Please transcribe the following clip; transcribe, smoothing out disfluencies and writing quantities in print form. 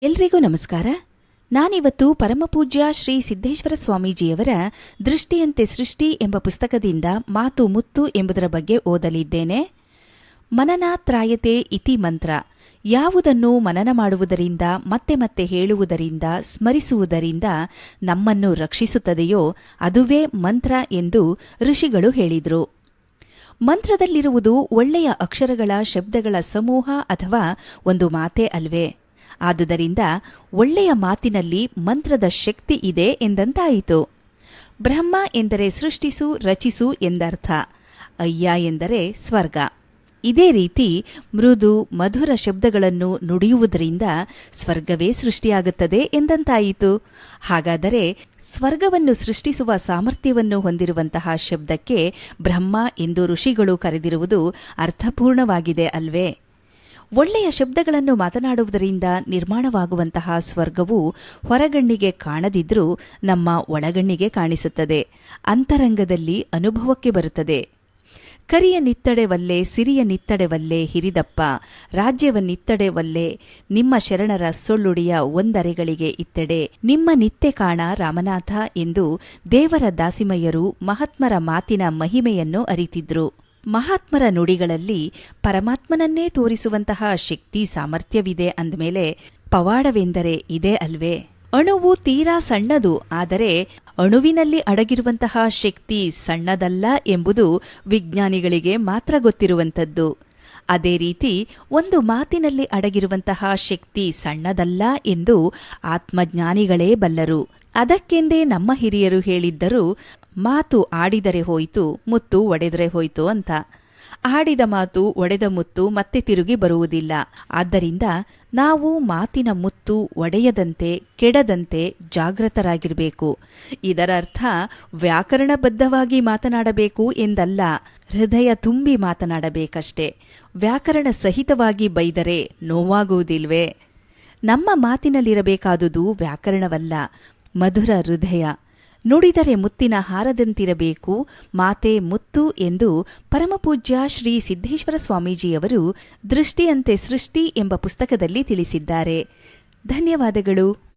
ಎಲ್ರಿಗೂ ನಮಸ್ಕಾರ. ನಾನಿವತ್ತು ಪರಮಪೂಜ್ಯ ಶ್ರೀ ಸಿದ್ದೇಶ್ವರ ಸ್ವಾಮೀಜಿಯವರ ದೃಷ್ಟಿಯಂತೆ ಸೃಷ್ಟಿ ಎಂಬ ಪುಸ್ತಕದಿಂದ ಮಾತು ಮುತ್ತು ಎಂಬುದರ ಬಗ್ಗೆ ಓದಲಿದ್ದೇನೆ. ಮನನಾತ್ರಾಯತೆ ಇತಿ ಮಂತ್ರ. ಯಾವುದನ್ನು ಮನನ ಮಾಡುವುದರಿಂದ ಮತ್ತೆ ಮತ್ತೆ ಹೇಳುವುದರಿಂದ ಸ್ಮರಿಸುವುದರಿಂದ ನಮ್ಮನ್ನು ರಕ್ಷಿಸುತ್ತದೆಯೋ ಅದುವೇ ಮಂತ್ರ ಎಂದು ಋಷಿಗಳು ಹೇಳಿದರು. ಮಂತ್ರದಲ್ಲಿರುವುದು ಒಳ್ಳೆಯ ಅಕ್ಷರಗಳ ಶಬ್ದಗಳ ಸಮೂಹ ಅಥವಾ ಒಂದು ಮಾತೇ ಅಲ್ವೇ? ಆದುದರಿಂದ ಒಳ್ಳೆಯ ಮಾತಿನಲ್ಲಿ ಮಂತ್ರದ ಶಕ್ತಿ ಇದೆ ಎಂದಂತಾಯಿತು. ಬ್ರಹ್ಮ ಎಂದರೆ ಸೃಷ್ಟಿಸು ರಚಿಸು ಎಂದರ್ಥ. ಅಯ್ಯ ಎಂದರೆ ಸ್ವರ್ಗ. ಇದೇ ರೀತಿ ಮೃದು ಮಧುರ ಶಬ್ದಗಳನ್ನು ನುಡಿಯುವುದರಿಂದ ಸ್ವರ್ಗವೇ ಸೃಷ್ಟಿಯಾಗುತ್ತದೆ ಎಂದಂತಾಯಿತು. ಹಾಗಾದರೆ ಸ್ವರ್ಗವನ್ನು ಸೃಷ್ಟಿಸುವ ಸಾಮರ್ಥ್ಯವನ್ನು ಹೊಂದಿರುವಂತಹ ಶಬ್ದಕ್ಕೆ ಬ್ರಹ್ಮ ಎಂದು ಋಷಿಗಳು ಕರೆದಿರುವುದು ಅರ್ಥಪೂರ್ಣವಾಗಿದೆ ಅಲ್ವೇ? ಒಳ್ಳೆಯ ಶಬ್ದಗಳನ್ನು ಮಾತನಾಡುವುದರಿಂದ ನಿರ್ಮಾಣವಾಗುವಂತಹ ಸ್ವರ್ಗವು ಹೊರಗಣ್ಣಿಗೆ ಕಾಣದಿದ್ರೂ ನಮ್ಮ ಒಳಗಣ್ಣಿಗೆ ಕಾಣಿಸುತ್ತದೆ, ಅಂತರಂಗದಲ್ಲಿ ಅನುಭವಕ್ಕೆ ಬರುತ್ತದೆ. ಕರಿಯ ನಿತ್ತಡೆವಲ್ಲೆ ಸಿರಿಯ ನಿತ್ತಡೆವಲ್ಲೆ ಹಿರಿದಪ್ಪ, ರಾಜ್ಯವನ್ನಿತ್ತಡೆವಲ್ಲೆ ನಿಮ್ಮ ಶರಣರ ಸೊಳ್ಳುಡಿಯ ಒಂದರೆಗಳಿಗೆ ಇತ್ತೆಡೆ, ನಿಮ್ಮ ನಿತ್ಯ ಕಾಣ ರಾಮನಾಥ ಎಂದು ದೇವರ ದಾಸಿಮಯ್ಯರು ಮಹಾತ್ಮರ ಮಾತಿನ ಮಹಿಮೆಯನ್ನು ಅರಿತಿದ್ರು. ಮಹಾತ್ಮರ ನುಡಿಗಳಲ್ಲಿ ಪರಮಾತ್ಮನನ್ನೇ ತೋರಿಸುವಂತಹ ಶಕ್ತಿ ಸಾಮರ್ಥ್ಯವಿದೆ ಅಂದಮೇಲೆ ಪವಾಡವೆಂದರೆ ಇದೇ ಅಲ್ವೇ? ಅಣುವು ತೀರಾ ಸಣ್ಣದು, ಆದರೆ ಅಣುವಿನಲ್ಲಿ ಅಡಗಿರುವಂತಹ ಶಕ್ತಿ ಸಣ್ಣದಲ್ಲ ಎಂಬುದು ವಿಜ್ಞಾನಿಗಳಿಗೆ ಮಾತ್ರ ಗೊತ್ತಿರುವಂಥದ್ದು. ಅದೇ ರೀತಿ ಒಂದು ಮಾತಿನಲ್ಲಿ ಅಡಗಿರುವಂತಹ ಶಕ್ತಿ ಸಣ್ಣದಲ್ಲ ಎಂದು ಆತ್ಮಜ್ಞಾನಿಗಳೇ ಬಲ್ಲರು. ಅದಕ್ಕೆಂದೇ ನಮ್ಮ ಹಿರಿಯರು ಹೇಳಿದ್ದರು, ಮಾತು ಆಡಿದರೆ ಹೋಯಿತು, ಮುತ್ತು ಒಡೆದರೆ ಹೋಯಿತು ಅಂತ. ಆಡಿದ ಮಾತು ಒಡೆದ ಮುತ್ತು ಮತ್ತೆ ತಿರುಗಿ ಬರುವುದಿಲ್ಲ. ಆದ್ದರಿಂದ ನಾವು ಮಾತಿನ ಮುತ್ತು ಒಡೆಯದಂತೆ ಕೆಡದಂತೆ ಜಾಗೃತರಾಗಿರಬೇಕು. ಇದರ ಅರ್ಥ ವ್ಯಾಕರಣಬದ್ಧವಾಗಿ ಮಾತನಾಡಬೇಕು ಎಂದಲ್ಲ, ಹೃದಯ ತುಂಬಿ ಮಾತನಾಡಬೇಕಷ್ಟೆ. ವ್ಯಾಕರಣ ಸಹಿತವಾಗಿ ಬೈದರೆ ನೋವಾಗುವುದಿಲ್ವೇ? ನಮ್ಮ ಮಾತಿನಲ್ಲಿರಬೇಕಾದುದು ವ್ಯಾಕರಣವಲ್ಲ, ಮಧುರ ಹೃದಯ. ನುಡಿದರೆ ಮುತ್ತಿನ ಹಾರದಂತಿರಬೇಕು, ಮಾತೆ ಮುತ್ತು ಎಂದು ಪರಮಪೂಜ್ಯ ಶ್ರೀ ಸಿದ್ದೇಶ್ವರ ಸ್ವಾಮೀಜಿಯವರು ದೃಷ್ಟಿಯಂತೆ ಸೃಷ್ಟಿ ಎಂಬ ಪುಸ್ತಕದಲ್ಲಿ ತಿಳಿಸಿದ್ದಾರೆ. ಧನ್ಯವಾದಗಳು.